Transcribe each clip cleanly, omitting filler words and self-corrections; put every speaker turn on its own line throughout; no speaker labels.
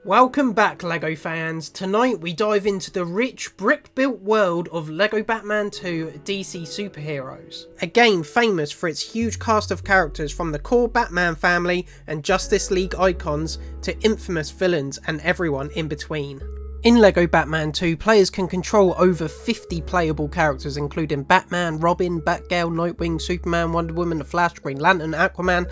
Welcome back, LEGO fans. Tonight we dive into the rich brick-built world of LEGO Batman 2 DC Superheroes. A game famous for its huge cast of characters from the core Batman family and Justice League icons to infamous villains and everyone in between. In LEGO Batman 2, players can control over 50 playable characters including Batman, Robin, Batgirl, Nightwing, Superman, Wonder Woman, The Flash, Green Lantern, Aquaman.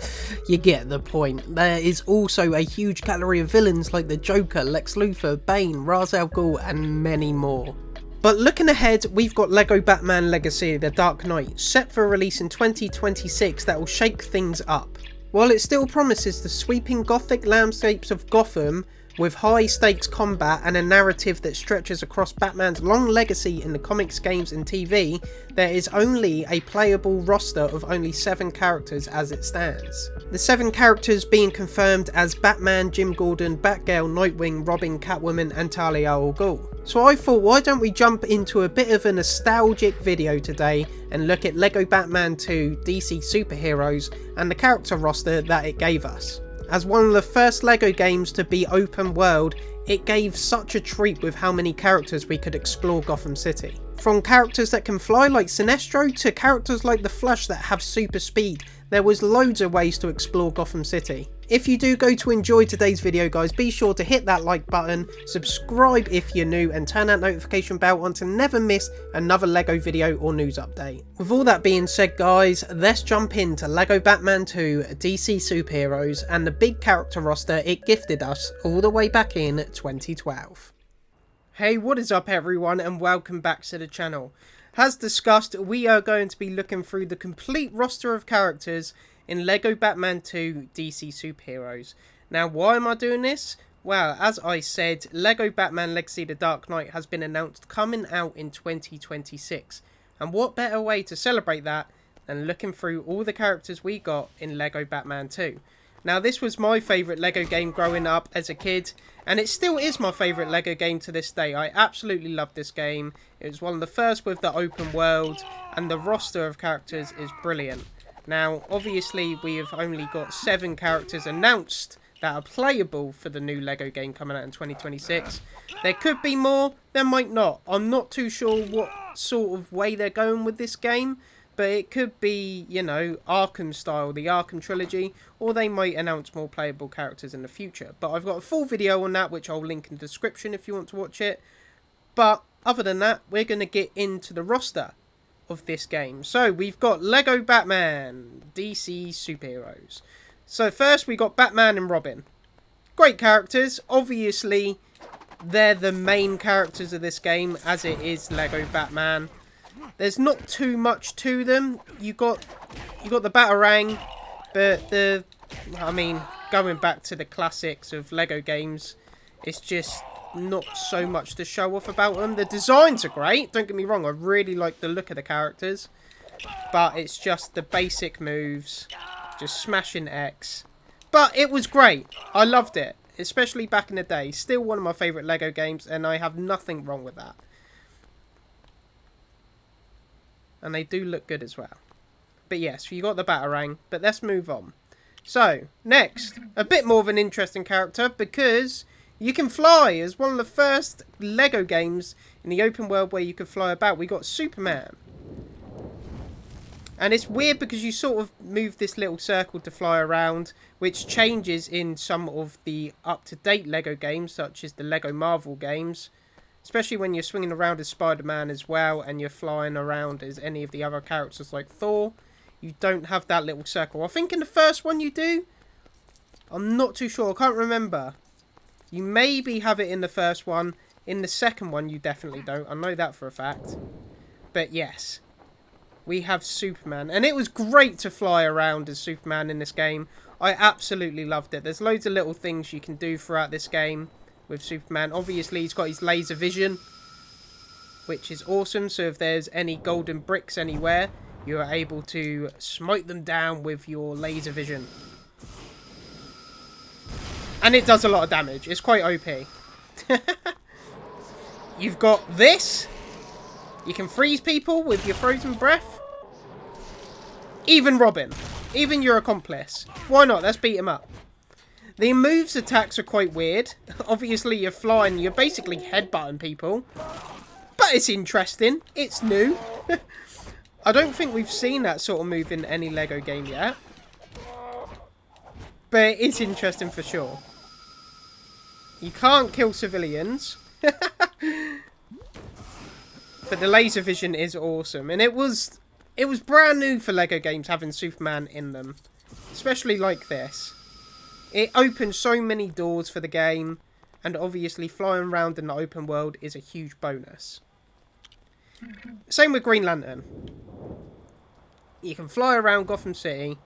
You get the point. There is also a huge gallery of villains like the Joker, Lex Luthor, Bane, Ra's al Ghul and many more. But looking ahead, we've got LEGO Batman Legacy: The Dark Knight, set for release in 2026 that will shake things up. While it still promises the sweeping gothic landscapes of Gotham, with high stakes combat and a narrative that stretches across Batman's long legacy in the comics, games and TV, there is only a playable roster of only 7 characters as it stands. The 7 characters being confirmed as Batman, Jim Gordon, Batgirl, Nightwing, Robin, Catwoman and Talia al Ghul. So I thought, why don't we jump into a bit of a nostalgic video today and look at LEGO Batman 2 DC Superheroes and the character roster that it gave us. As one of the first LEGO games to be open world, it gave such a treat with how many characters we could explore Gotham City. From characters that can fly like Sinestro to characters like the Flash that have super speed, there was loads of ways to explore Gotham City. If you do go to enjoy today's video guys, be sure to hit that like button, subscribe if you're new and turn that notification bell on to never miss another LEGO video or news update. With all that being said guys, let's jump into LEGO Batman 2 DC Superheroes and the big character roster it gifted us all the way back in 2012. Hey, what is up everyone and welcome back to the channel. As discussed, we are going to be looking through the complete roster of characters in LEGO Batman 2 DC Superheroes. Now, why am I doing this? Well, as I said, LEGO Batman Legacy: The Dark Knight has been announced coming out in 2026. And what better way to celebrate that than looking through all the characters we got in LEGO Batman 2. Now, this was my favourite LEGO game growing up as a kid, and it still is my favourite LEGO game to this day. I absolutely love this game. It was one of the first with the open world, and the roster of characters is brilliant. Now, obviously, we have only got 7 characters announced that are playable for the new LEGO game coming out in 2026. There could be more, there might not. I'm not too sure what sort of way they're going with this game, but it could be, you know, Arkham style, the Arkham trilogy, or they might announce more playable characters in the future. But I've got a full video on that, which I'll link in the description if you want to watch it. But other than that, we're going to get into the roster of this game. So we've got LEGO Batman DC Superheroes. So first we got Batman and Robin. Great characters. Obviously they're the main characters of this game as it is LEGO Batman. There's not too much to them. You got the Batarang, but I mean, going back to the classics of LEGO games, it's just not so much to show off about them. The designs are great, don't get me wrong, I really like the look of the characters, but it's just the basic moves, just smashing X. But it was great, I loved it, especially back in the day. Still one of my favourite LEGO games, and I have nothing wrong with that. And they do look good as well. But yes, you got the Batarang, but let's move on. So, next, a bit more of an interesting character because you can fly. As one of the first LEGO games in the open world where you could fly about, we got Superman. And it's weird because you sort of move this little circle to fly around, which changes in some of the up-to-date LEGO games, such as the LEGO Marvel games. Especially when you're swinging around as Spider-Man as well, and you're flying around as any of the other characters like Thor. You don't have that little circle. I think in the first one you do. I'm not too sure. I can't remember. You maybe have it in the first one. In the second one, you definitely don't. I know that for a fact. But yes, we have Superman. And it was great to fly around as Superman in this game. I absolutely loved it. There's loads of little things you can do throughout this game with Superman. Obviously, he's got his laser vision, which is awesome. So if there's any golden bricks anywhere, you are able to smite them down with your laser vision. And it does a lot of damage. It's quite OP. You've got this. You can freeze people with your frozen breath. Even Robin. Even your accomplice. Why not? Let's beat him up. The moves attacks are quite weird. Obviously, you're flying, you're basically headbutting people. But it's interesting. It's new. I don't think we've seen that sort of move in any Lego game yet. But it's interesting for sure. You can't kill civilians. But the laser vision is awesome. And it was brand new for Lego games having Superman in them. Especially like this. It opened so many doors for the game. And obviously flying around in the open world is a huge bonus. Same with Green Lantern. You can fly around Gotham City.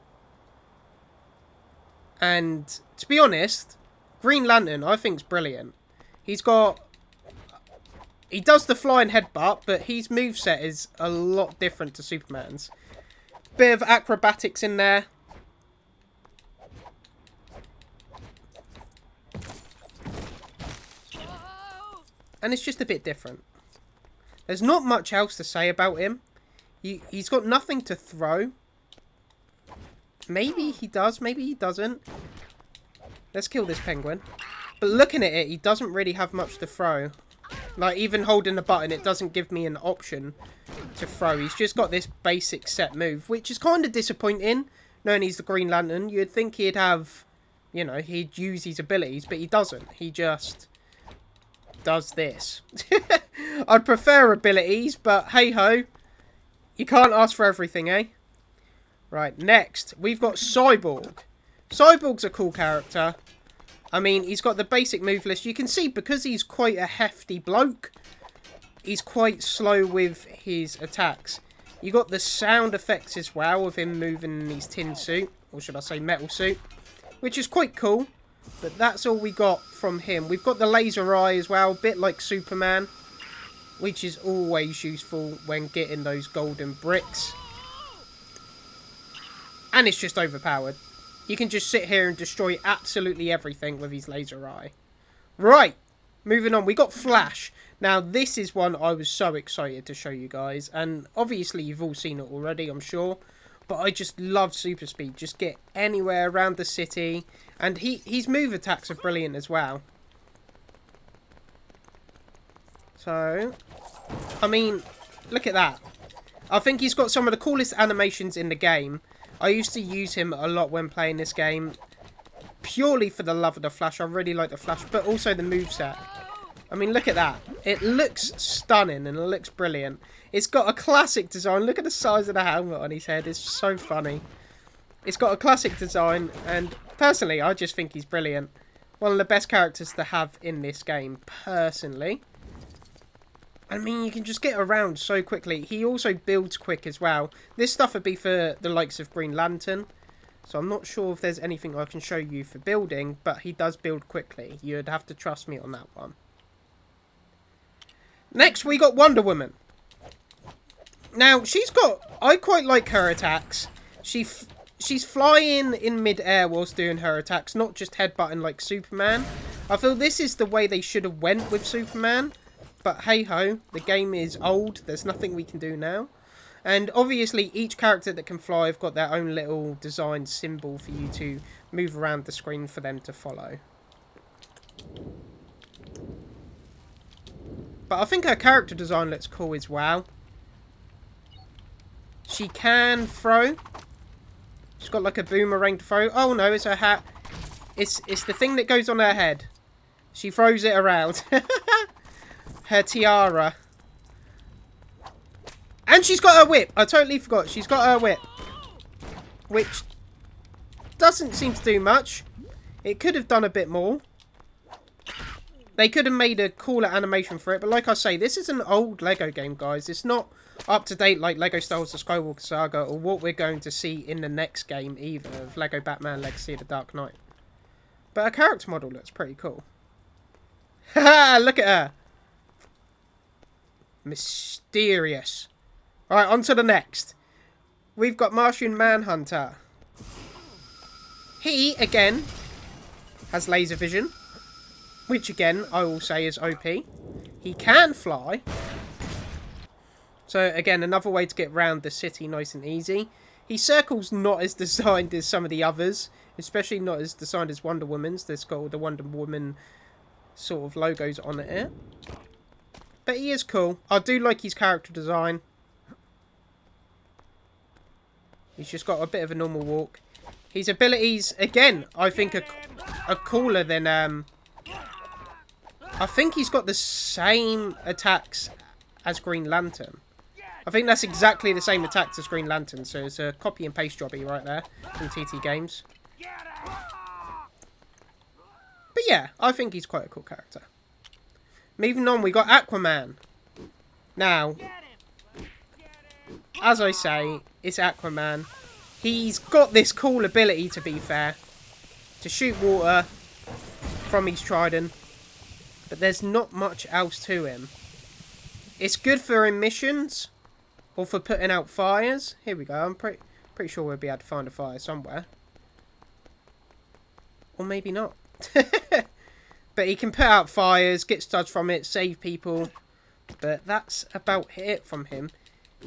And to be honest, Green Lantern I think is brilliant. He does the flying headbutt, but his moveset is a lot different to Superman's. Bit of acrobatics in there. And it's just a bit different. There's not much else to say about him. He's got nothing to throw. Maybe he does, maybe he doesn't. Let's kill this penguin. But looking at it, he doesn't really have much to throw. Like, even holding the button, it doesn't give me an option to throw. He's just got this basic set move, which is kind of disappointing, knowing he's the Green Lantern. You'd think he'd have, you know, he'd use his abilities, but he doesn't. He just does this. I'd prefer abilities, but hey-ho. You can't ask for everything, eh? Right, next, we've got Cyborg. Cyborg's a cool character. I mean, he's got the basic move list. You can see, because he's quite a hefty bloke, he's quite slow with his attacks. You got the sound effects as well of him moving in his tin suit, or should I say metal suit, which is quite cool. But that's all we got from him. We've got the laser eye as well, a bit like Superman, which is always useful when getting those golden bricks. And it's just overpowered. You can just sit here and destroy absolutely everything with his laser eye. Right, moving on. We got Flash. Now, this is one I was so excited to show you guys. And obviously, you've all seen it already, I'm sure. But I just love super speed. Just get anywhere around the city. And his move attacks are brilliant as well. So, I mean, look at that. I think he's got some of the coolest animations in the game. I used to use him a lot when playing this game. Purely for the love of the Flash. I really like the Flash. But also the moveset. I mean, look at that. It looks stunning and it looks brilliant. It's got a classic design. Look at the size of the helmet on his head. It's so funny. It's got a classic design. And personally, I just think he's brilliant. One of the best characters to have in this game. Personally. I mean, you can just get around so quickly. He also builds quick as well. This stuff would be for the likes of Green Lantern. So I'm not sure if there's anything I can show you for building. But he does build quickly. You'd have to trust me on that one. Next, we got Wonder Woman. Now, I quite like her attacks. She's flying in mid-air whilst doing her attacks. Not just headbutting like Superman. I feel this is the way they should have went with Superman. But hey-ho, the game is old. There's nothing we can do now. And obviously, each character that can fly have got their own little designed symbol for you to move around the screen for them to follow. But I think her character design looks cool as well. She can throw. She's got like a boomerang to throw. Oh no, it's her hat. It's the thing that goes on her head. She throws it around. Her tiara. And she's got her whip. I totally forgot. She's got her whip. Which doesn't seem to do much. It could have done a bit more. They could have made a cooler animation for it. But like I say, this is an old Lego game, guys. It's not up to date like Lego Star Wars The Skywalker Saga or what we're going to see in the next game either of Lego Batman Legacy of the Dark Knight. But her character model looks pretty cool. Haha, look at her. Mysterious. Alright, on to the next. We've got Martian Manhunter. He, again, has laser vision. Which, again, I will say is OP. He can fly. So, again, another way to get around the city nice and easy. His circle's not as designed as some of the others. Especially not as designed as Wonder Woman's. There's got all the Wonder Woman sort of logos on it. But he is cool. I do like his character design. He's just got a bit of a normal walk. His abilities, again, I think are cooler than... I think he's got the same attacks as Green Lantern. I think that's exactly the same attacks as Green Lantern. So it's a copy and paste jobby right there from TT Games. But yeah, I think he's quite a cool character. Moving on, we got Aquaman. Now, as I say, it's Aquaman. He's got this cool ability, to be fair, to shoot water from his trident. But there's not much else to him. It's good for emissions or for putting out fires. Here we go. I'm pretty sure we'll be able to find a fire somewhere. Or maybe not. But he can put out fires, get studs from it, save people. But that's about it from him.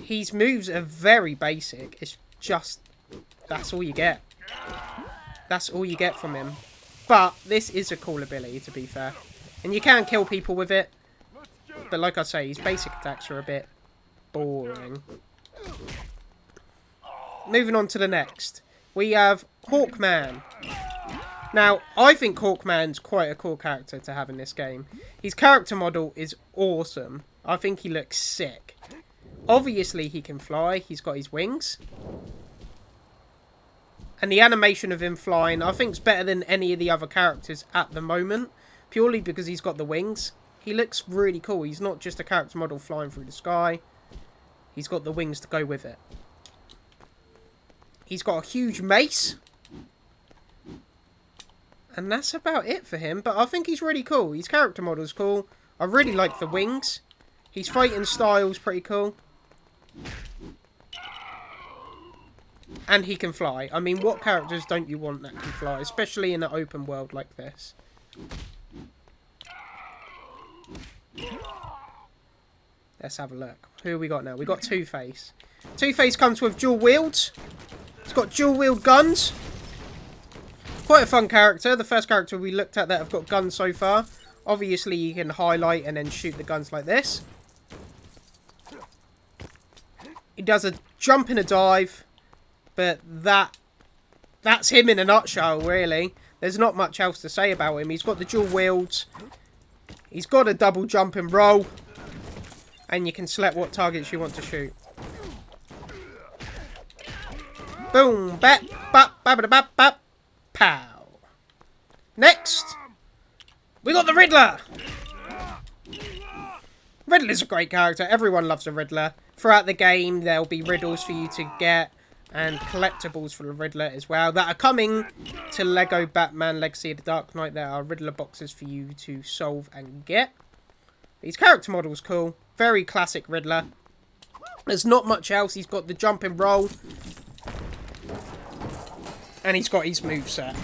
His moves are very basic. It's just... that's all you get. That's all you get from him. But this is a cool ability, to be fair. And you can kill people with it. But like I say, his basic attacks are a bit boring. Moving on to the next. We have Hawkman. Now, I think Hawkman's quite a cool character to have in this game. His character model is awesome. I think he looks sick. Obviously, he can fly. He's got his wings. And the animation of him flying, I think, is better than any of the other characters at the moment. Purely because he's got the wings. He looks really cool. He's not just a character model flying through the sky. He's got the wings to go with it. He's got a huge mace. And that's about it for him. But I think he's really cool. His character model's cool. I really like the wings. His fighting style's pretty cool. And he can fly. I mean, what characters don't you want that can fly? Especially in an open world like this. Let's have a look. Who we got now? We got Two-Face. Two-Face comes with dual wields. He's got dual wield guns. Quite a fun character. The first character we looked at that have got guns so far. Obviously, you can highlight and then shoot the guns like this. He does a jump and a dive. But that's him in a nutshell, really. There's not much else to say about him. He's got the dual wields. He's got a double jump and roll. And you can select what targets you want to shoot. Boom, bap, bap, bap, bap, bap, pow. Next, we got the Riddler. Riddler's a great character. Everyone loves the Riddler. Throughout the game, there'll be riddles for you to get. And collectibles for the Riddler as well. That are coming to Lego Batman Legacy of the Dark Knight. There are Riddler boxes for you to solve and get. His character model's cool. Very classic Riddler. There's not much else. He's got the jump and roll. And he's got his moveset.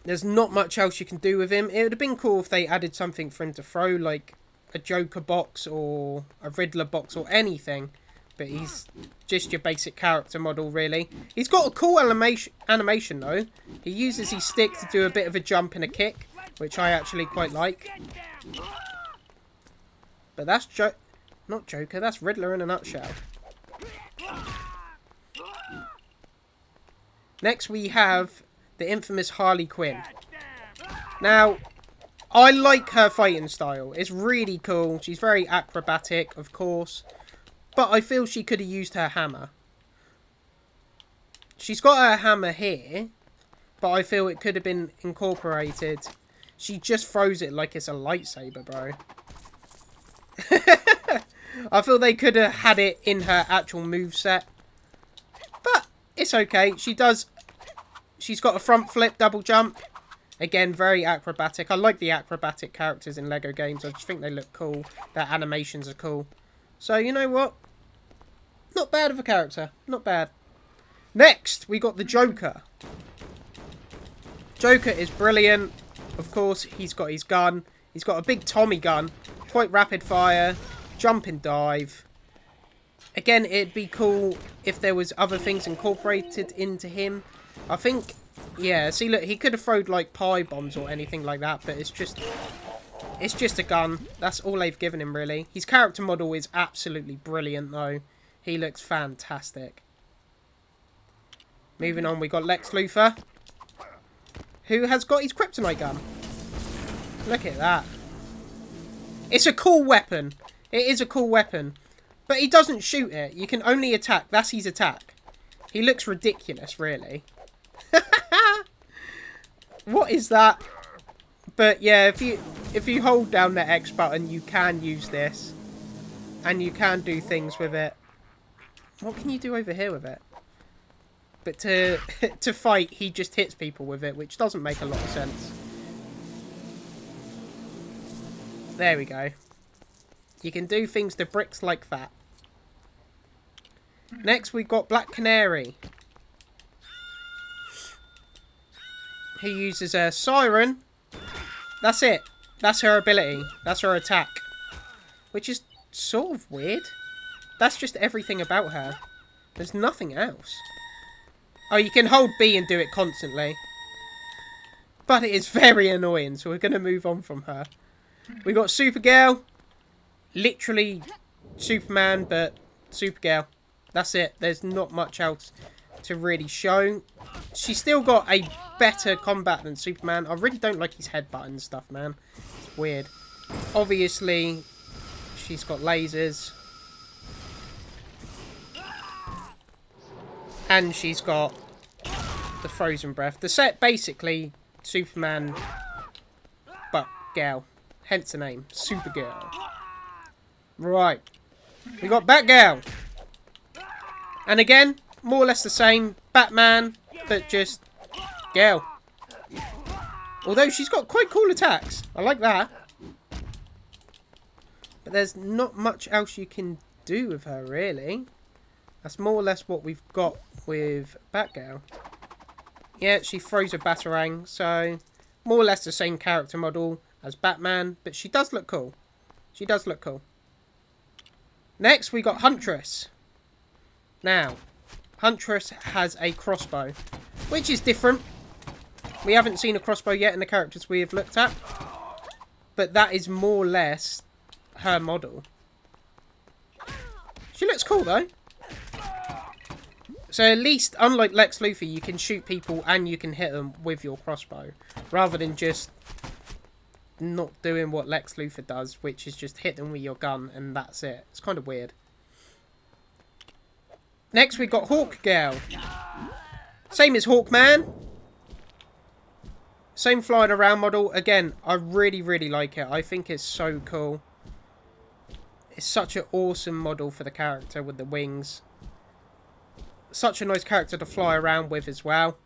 There's not much else you can do with him. It would have been cool if they added something for him to throw. Like a Joker box or a Riddler box or anything. But he's just your basic character model, really. He's got a cool animation, though. He uses his stick to do a bit of a jump and a kick, which I actually quite like. But that's not Joker, that's Riddler in a nutshell. Next, we have the infamous Harley Quinn. Now, I like her fighting style. It's really cool. She's very acrobatic, of course. But I feel she could have used her hammer. She's got her hammer here. But I feel it could have been incorporated. She just throws it like it's a lightsaber, bro. I feel they could have had it in her actual moveset. But it's okay. She's got a front flip, double jump. Again, very acrobatic. I like the acrobatic characters in LEGO games. I just think they look cool. Their animations are cool. So, you know what? Not bad of a character. Not bad. Next, we got the Joker. Joker is brilliant. Of course, he's got his gun. He's got a big Tommy gun. Quite rapid fire. Jump and dive. Again, it'd be cool if there was other things incorporated into him. I think, yeah, see, look, he could have thrown, like, pie bombs or anything like that, but it's just a gun. That's all they've given him, really. His character model is absolutely brilliant, though. He looks fantastic. Moving on, we got Lex Luthor, who has got his kryptonite gun. Look at that. It's a cool weapon. It is a cool weapon. But he doesn't shoot it. You can only attack. That's his attack. He looks ridiculous, really. What is that? But yeah, if you hold down the X button, you can use this. And you can do things with it. What can you do over here with it? But to fight, he just hits people with it, which doesn't make a lot of sense. There we go. You can do things to bricks like that. Next, we've got Black Canary. He uses a siren. That's it. That's her ability. That's her attack. Which is sort of weird. That's just everything about her. There's nothing else. Oh, you can hold B and do it constantly. But it is very annoying, so we're going to move on from her. We got Supergirl. Literally Superman, but Supergirl. That's it. There's not much else to really show. She's still got a better combat than Superman. I really don't like his headbutt and stuff, man. It's weird. Obviously, she's got lasers. And she's got the frozen breath. The set basically Superman, but girl. Hence the name, Supergirl. Right. We got Batgirl. And again, more or less the same. Batman, but just girl. Although she's got quite cool attacks. I like that. But there's not much else you can do with her, really. That's more or less what we've got with Batgirl. Yeah, she throws a Batarang, so more or less the same character model as Batman, but she does look cool. She does look cool. Next, we got Huntress. Now, Huntress has a crossbow, which is different. We haven't seen a crossbow yet in the characters we have looked at, but that is more or less her model. She looks cool, though. So at least, unlike Lex Luthor, you can shoot people and you can hit them with your crossbow. Rather than just not doing what Lex Luthor does, which is just hit them with your gun and that's it. It's kind of weird. Next we've got Hawkgirl. Same as Hawkman. Same flying around model. Again, I really, really like it. I think it's so cool. It's such an awesome model for the character with the wings. Such a nice character to fly around with as well.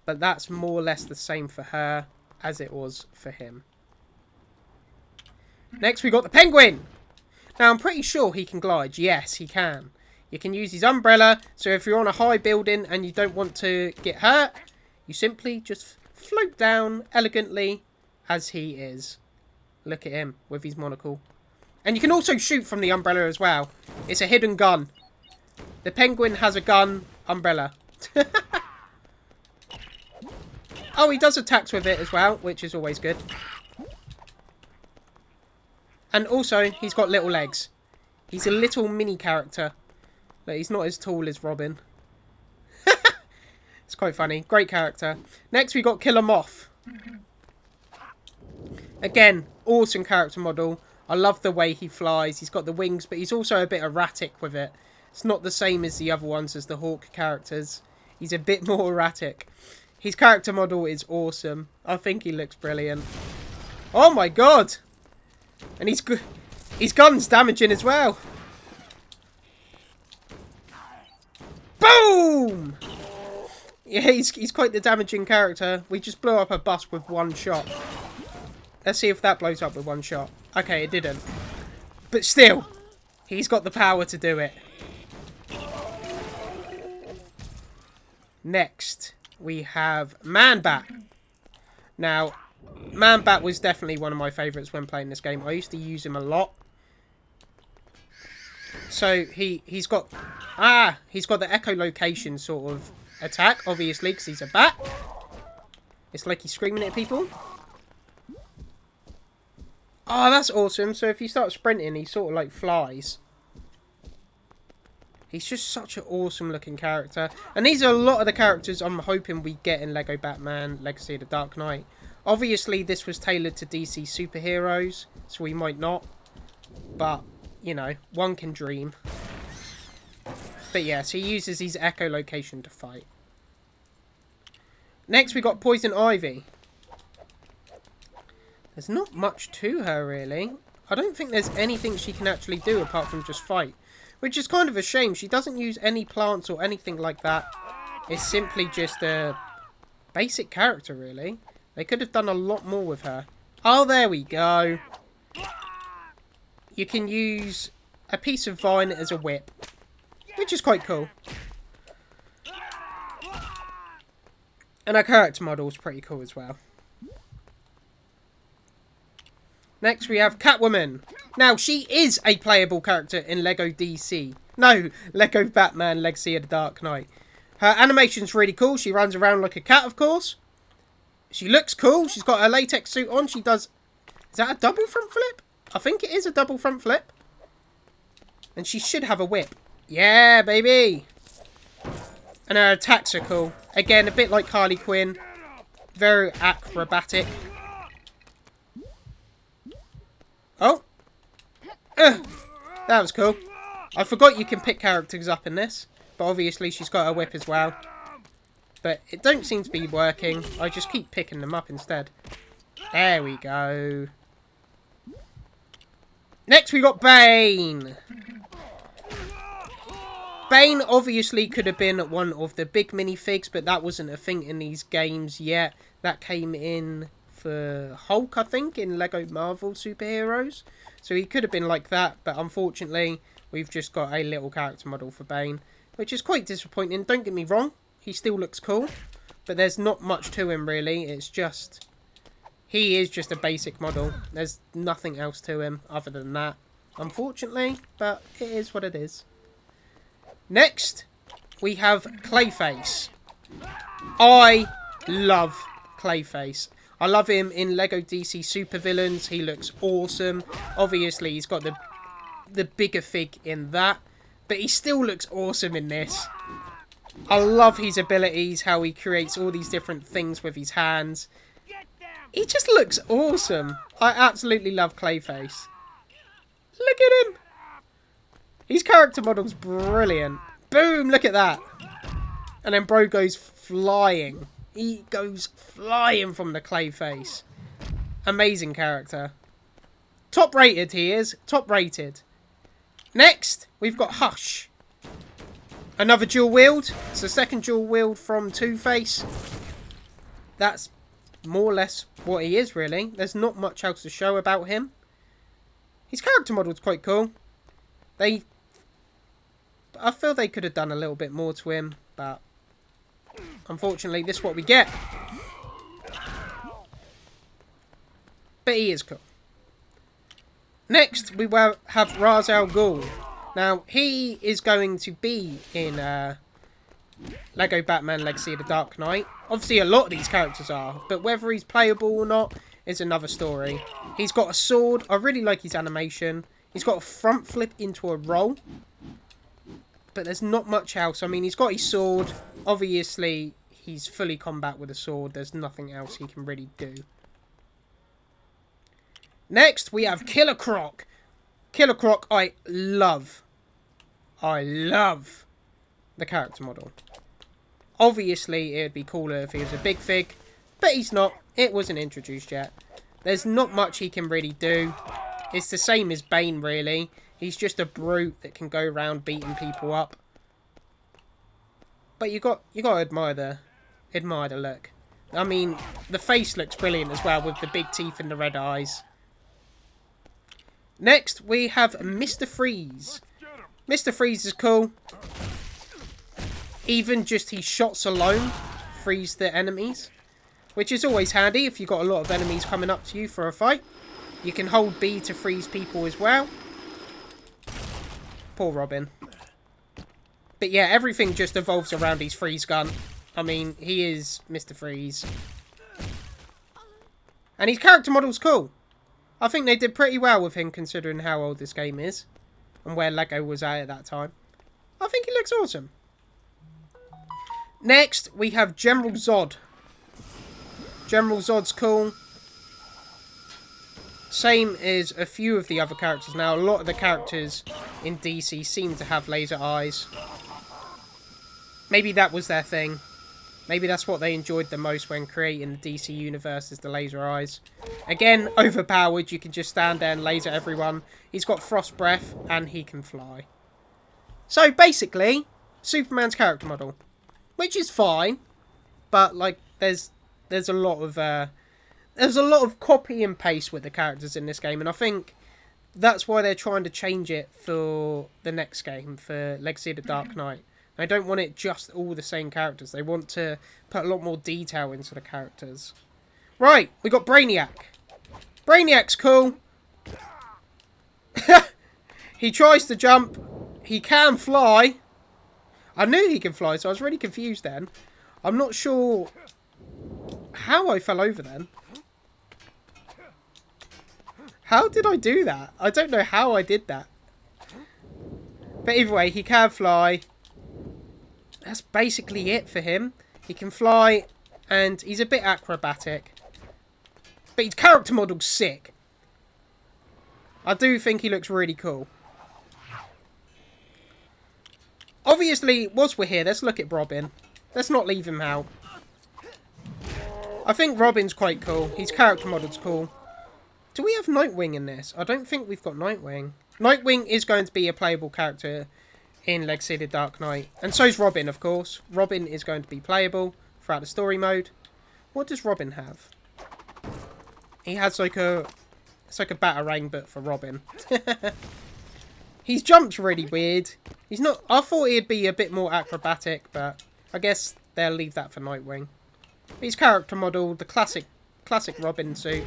But that's more or less the same for her as it was for him. Next we got the Penguin. Now I'm pretty sure he can glide. Yes, he can. You can use his umbrella. So if you're on a high building and you don't want to get hurt, you simply just float down elegantly as he is. Look at him with his monocle. And you can also shoot from the umbrella as well. It's a hidden gun. The Penguin has a gun umbrella. Oh, he does attacks with it as well, which is always good. And also, he's got little legs. He's a little mini character. But he's not as tall as Robin. It's quite funny. Great character. Next, we got Killer Moth. Again, awesome character model. I love the way he flies. He's got the wings, but he's also a bit erratic with it. It's not the same as the other ones, as the Hawk characters. He's a bit more erratic. His character model is awesome. I think he looks brilliant. Oh my god! And his gun's damaging as well. Boom! Yeah, he's quite the damaging character. We just blew up a bus with one shot. Let's see if that blows up with one shot. Okay, it didn't. But still, he's got the power to do it. Next, we have Man-Bat. Now, Man-Bat was definitely one of my favourites when playing this game. I used to use him a lot. So, he's got the echolocation sort of attack, obviously, because he's a bat. It's like he's screaming at people. Oh, that's awesome. So if you start sprinting, he sort of like flies. He's just such an awesome looking character. And these are a lot of the characters I'm hoping we get in Lego Batman Legacy of the Dark Knight. Obviously, this was tailored to DC superheroes, so we might not. But, you know, one can dream. But yeah, so he uses his echolocation to fight. Next, we got Poison Ivy. There's not much to her, really. I don't think there's anything she can actually do apart from just fight. Which is kind of a shame. She doesn't use any plants or anything like that. It's simply just a basic character, really. They could have done a lot more with her. Oh, there we go. You can use a piece of vine as a whip. Which is quite cool. And her character model is pretty cool as well. Next we have Catwoman. Now, she is a playable character in Lego DC. No, Lego Batman Legacy of the Dark Knight. Her animation's really cool. She runs around like a cat, of course. She looks cool. She's got a latex suit on. She does... Is that a double front flip? I think it is a double front flip. And she should have a whip. Yeah, baby. And her attacks are cool. Again, a bit like Harley Quinn. Very acrobatic. Oh. That was cool. I forgot you can pick characters up in this. But obviously she's got a whip as well. But it don't seem to be working. I just keep picking them up instead. There we go. Next we got Bane. Bane obviously could have been one of the big minifigs, but that wasn't a thing in these games yet. That came in for Hulk, I think, in Lego Marvel Superheroes. So he could have been like that, but unfortunately, we've just got a little character model for Bane, which is quite disappointing. Don't get me wrong, he still looks cool, but there's not much to him really. It's just, he is just a basic model. There's nothing else to him other than that, unfortunately, but it is what it is. Next, we have Clayface. I love Clayface. I love him in Lego DC Supervillains. He looks awesome. Obviously, he's got the bigger fig in that, but he still looks awesome in this. I love his abilities, how he creates all these different things with his hands. He just looks awesome. I absolutely love Clayface. Look at him. His character model's brilliant. Boom, look at that. And then bro goes flying. He goes flying from the Clayface. Amazing character. Top rated he is. Top rated. Next, we've got Hush. Another dual wield. It's the second dual wield from Two-Face. That's more or less what he is, really. There's not much else to show about him. His character model's quite cool. I feel they could have done a little bit more to him, but unfortunately, this is what we get. But he is cool. Next, we have Ra's al Ghul. Now, he is going to be in Lego Batman Legacy of the Dark Knight. Obviously, a lot of these characters are, but whether he's playable or not is another story. He's got a sword. I really like his animation. He's got a front flip into a roll. But there's not much else. I mean, he's got his sword. Obviously, he's fully combat with a sword. There's nothing else he can really do. Next, we have Killer Croc. Killer Croc, I love the character model. Obviously, it would be cooler if he was a big fig. But he's not. It wasn't introduced yet. There's not much he can really do. It's the same as Bane, really. He's just a brute that can go around beating people up. But you got to admire the look. I mean, the face looks brilliant as well with the big teeth and the red eyes. Next, we have Mr. Freeze. Mr. Freeze is cool. Even just his shots alone freeze the enemies, which is always handy if you've got a lot of enemies coming up to you for a fight. You can hold B to freeze people as well. Poor Robin. But yeah, everything just evolves around his freeze gun. I mean, he is Mr. Freeze. And his character model's cool. I think they did pretty well with him considering how old this game is. And where Lego was at that time. I think he looks awesome. Next, we have General Zod. General Zod's cool. Same as a few of the other characters now. A lot of the characters in DC seem to have laser eyes. Maybe that was their thing. Maybe that's what they enjoyed the most when creating the DC universe, is the laser eyes. Again, overpowered. You can just stand there and laser everyone. He's got frost breath and he can fly. So basically, Superman's character model. Which is fine. But like there's a lot of copy and paste with the characters in this game, and I think that's why they're trying to change it for the next game, for Legacy of the Dark Knight. They don't want it just all the same characters. They want to put a lot more detail into the characters. Right, we got Brainiac. Brainiac's cool. He tries to jump. He can fly. I knew he can fly, so I was really confused then. I'm not sure how I fell over then. How did I do that? I don't know how I did that. But either way, he can fly. That's basically it for him. He can fly, and he's a bit acrobatic. But his character model's sick. I do think he looks really cool. Obviously, whilst we're here, let's look at Robin. Let's not leave him out. I think Robin's quite cool. His character model's cool. Do we have Nightwing in this? I don't think we've got Nightwing. Nightwing is going to be a playable character in Legacy of the Dark Knight. And so's Robin, of course. Robin is going to be playable throughout the story mode. What does Robin have? He has like a... It's like a Batarang, but for Robin. His jump's really weird. He's not... I thought he'd be a bit more acrobatic, but I guess they'll leave that for Nightwing. His character model, the classic Robin suit.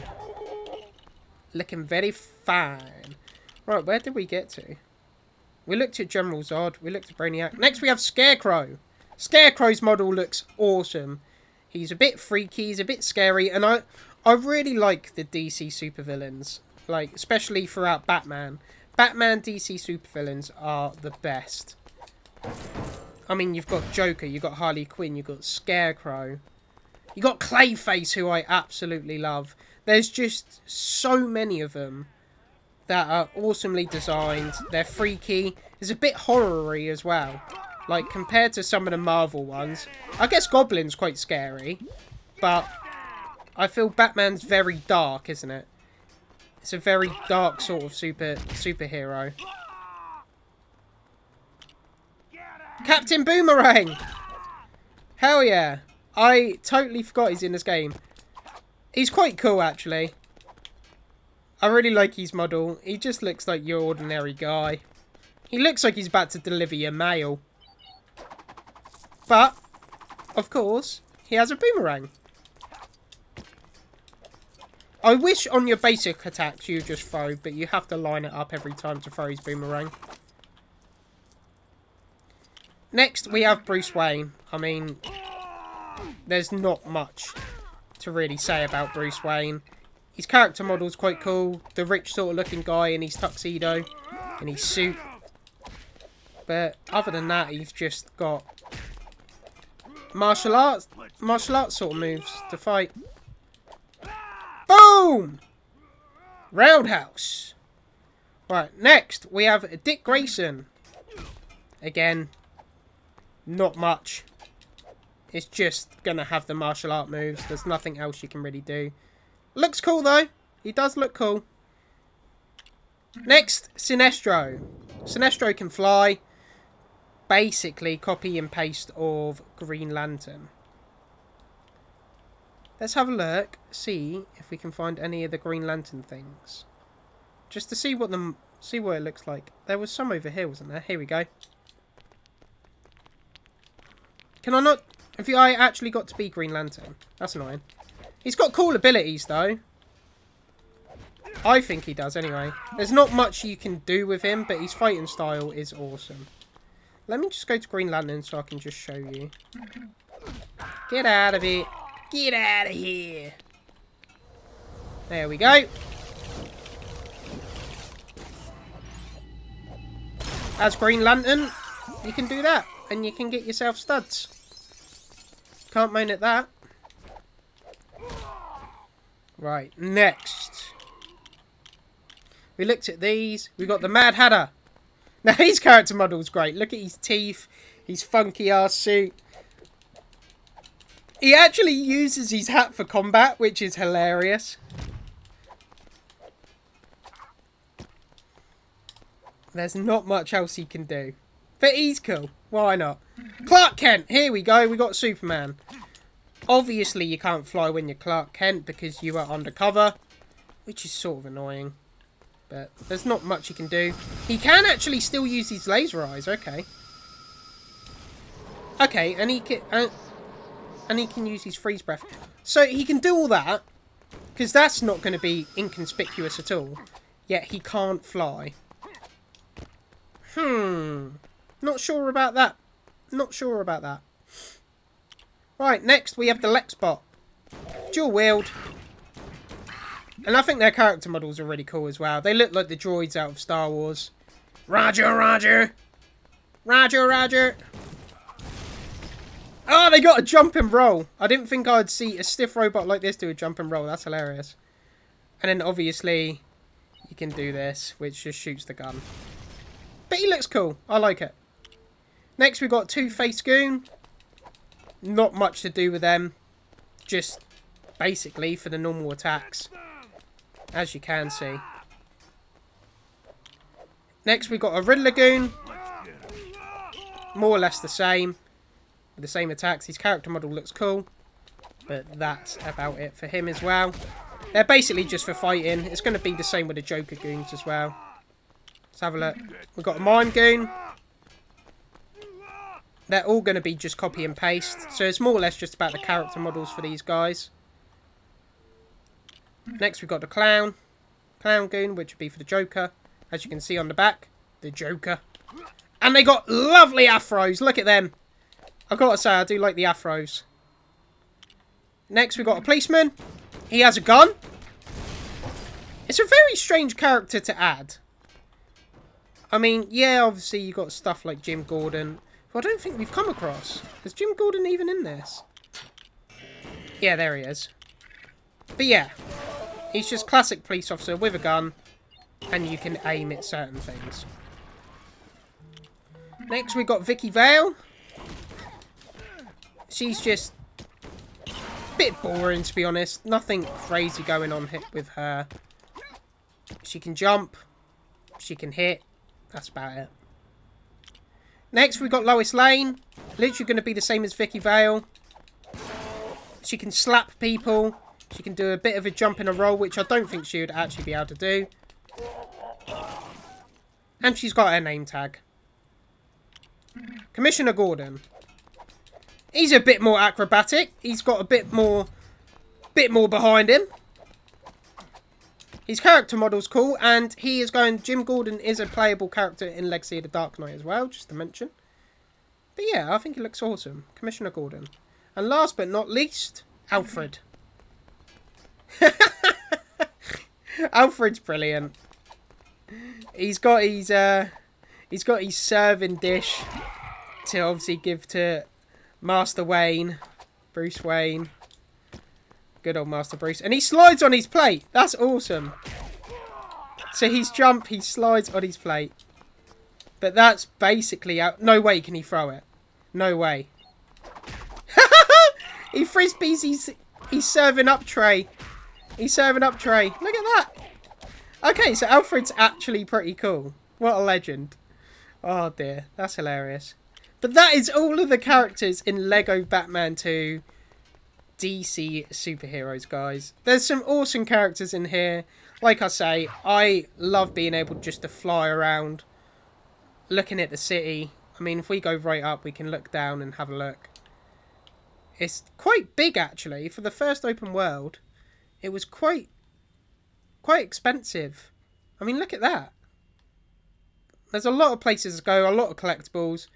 Looking very fine. Right, where did we get to? We looked at General Zod. We looked at Brainiac. Next, we have Scarecrow. Scarecrow's model looks awesome. He's a bit freaky. He's a bit scary. And I really like the DC supervillains. Like, especially throughout Batman. Batman DC supervillains are the best. I mean, you've got Joker. You've got Harley Quinn. You've got Scarecrow. You've got Clayface, who I absolutely love. There's just so many of them that are awesomely designed. They're freaky. It's a bit horror-y as well. Like, compared to some of the Marvel ones. I guess Goblin's quite scary. But I feel Batman's very dark, isn't it? It's a very dark sort of superhero. Captain Boomerang! Hell yeah. I totally forgot he's in this game. He's quite cool, actually. I really like his model. He just looks like your ordinary guy. He looks like he's about to deliver your mail. But, of course, he has a boomerang. I wish on your basic attacks you just throw, but you have to line it up every time to throw his boomerang. Next, we have Bruce Wayne. I mean, there's not much to really say about Bruce Wayne. His character model's quite cool. The rich sort of looking guy in his tuxedo, in his suit. But other than that, he's just got martial arts sort of moves to fight. Boom! Roundhouse. Right, next we have Dick Grayson. Again, not much. It's just gonna have the martial art moves. There's nothing else you can really do. Looks cool though. He does look cool. Next, Sinestro. Sinestro can fly. Basically, copy and paste of Green Lantern. Let's have a look. See if we can find any of the Green Lantern things. Just to see what it looks like. There was some over here, wasn't there? Here we go. Can I not... Have I actually got to be Green Lantern? That's annoying. He's got cool abilities, though. I think he does, anyway. There's not much you can do with him, but his fighting style is awesome. Let me just go to Green Lantern so I can just show you. Get out of it. Get out of here. There we go. As Green Lantern, you can do that. And you can get yourself studs. Can't moan at that. Right, next. We looked at these. We got the Mad Hatter. Now his character model's great. Look at his teeth. His funky ass suit. He actually uses his hat for combat, which is hilarious. There's not much else he can do. But he's cool. Why not? Clark Kent. Here we go. We got Superman. Obviously, you can't fly when you're Clark Kent because you are undercover. Which is sort of annoying. But there's not much he can do. He can actually still use his laser eyes. Okay. Okay, and he can use his freeze breath. So he can do all that. Because that's not going to be inconspicuous at all. Yet he can't fly. Not sure about that. Not sure about that. Right, next we have the LexBot. Dual wield. And I think their character models are really cool as well. They look like the droids out of Star Wars. Roger, Roger. Roger, Roger. Oh, they got a jump and roll. I didn't think I'd see a stiff robot like this do a jump and roll. That's hilarious. And then obviously you can do this, which just shoots the gun. But he looks cool. I like it. Next we've got Two-Face Goon. Not much to do with them. Just basically for the normal attacks. As you can see. Next we've got a Riddler Goon. More or less the same. With the same attacks. His character model looks cool. But that's about it for him as well. They're basically just for fighting. It's going to be the same with the Joker Goons as well. Let's have a look. We've got a Mime Goon. They're all going to be just copy and paste. So it's more or less just about the character models for these guys. Next we've got the Clown. Clown Goon, which would be for the Joker. As you can see on the back. The Joker. And they got lovely afros. Look at them. I've got to say, I do like the afros. Next we've got a Policeman. He has a gun. It's a very strange character to add. I mean, yeah, obviously you got stuff like Jim Gordon, who I don't think we've come across. Is Jim Gordon even in this? Yeah, there he is. But yeah, he's just classic police officer with a gun, and you can aim at certain things. Next we got Vicki Vale. She's just a bit boring, to be honest. Nothing crazy going on with her. She can jump. She can hit. That's about it. Next, we've got Lois Lane. Literally going to be the same as Vicki Vale. She can slap people. She can do a bit of a jump and a roll, which I don't think she would actually be able to do. And she's got her name tag. Commissioner Gordon. He's a bit more acrobatic. He's got a bit more behind him. His character model's cool, and he is going... Jim Gordon is a playable character in Legacy of the Dark Knight as well, just to mention. But yeah, I think he looks awesome. Commissioner Gordon. And last but not least, Alfred. Alfred's brilliant. He's got his serving dish to obviously give to Master Wayne, Bruce Wayne. Good old Master Bruce. And he slides on his plate. That's awesome. So he's jump, he slides on his plate. But that's basically out. No way can he throw it. No way. He frisbees he's serving up tray. He's serving up tray. Look at that. Okay, so Alfred's actually pretty cool. What a legend. Oh dear, that's hilarious. But that is all of the characters in Lego Batman 2 DC superheroes, guys. There's some awesome characters in here. Like I say, I love being able just to fly around, looking at the city. I mean, if we go right up, we can look down and have a look. It's quite big, actually. For the first open world, it was quite expensive. I mean, look at that. There's a lot of places to go, a lot of collectibles.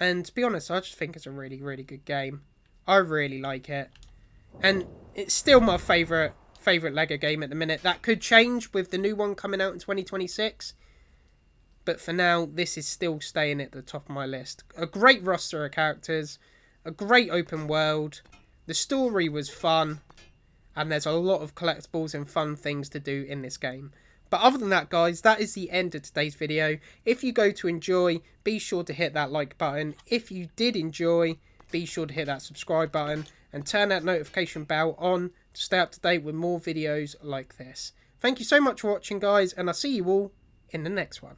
And to be honest, I just think it's a really, really good game. I really like it. And it's still my favourite LEGO game at the minute. That could change with the new one coming out in 2026. But for now, this is still staying at the top of my list. A great roster of characters. A great open world. The story was fun. And there's a lot of collectibles and fun things to do in this game. But other than that, guys, that is the end of today's video. If you go to enjoy, be sure to hit that like button. If you did enjoy, be sure to hit that subscribe button and turn that notification bell on to stay up to date with more videos like this. Thank you so much for watching, guys, and I'll see you all in the next one.